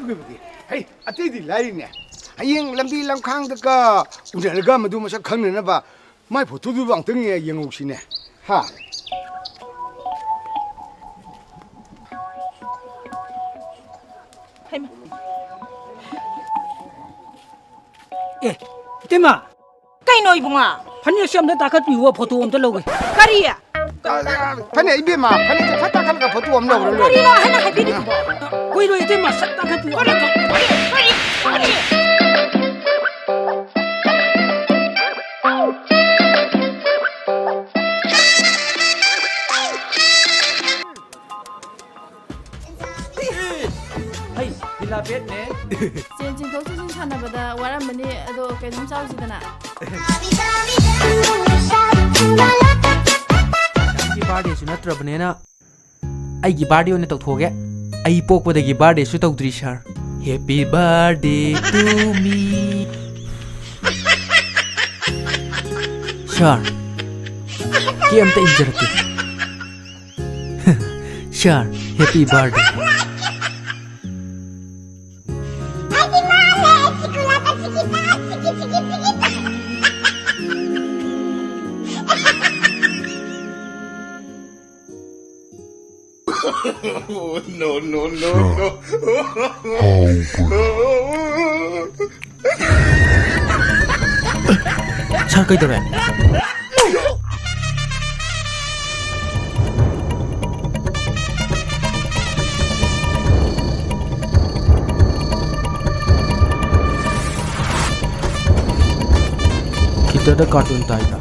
Hey, I tell you, Larry, I ain't Lambi Lamkang the car, Unaga Madu must have come in about my put to do one thing, young Ocean. Ha. Eh, Tima. Kaino ibunga. Panya siam na takat piwa photo om talo. Kariya. Panya ibima, Panya Fataka photo om no. Karino hana habini. Koi lo Tima sat takat piwa. Hey, bila pet ne. Changing to changing chana bada waram mani ado kenum chau sidana. Ki birthday su natrabnena ai gi birthday one tawthoge ai pokpadagi birthday su tawdri sir. Happy birthday to me. Sir. Ki amta injarati. Sir, happy birthday. No. Sir, kay dore. Kita ada cartoon tayo.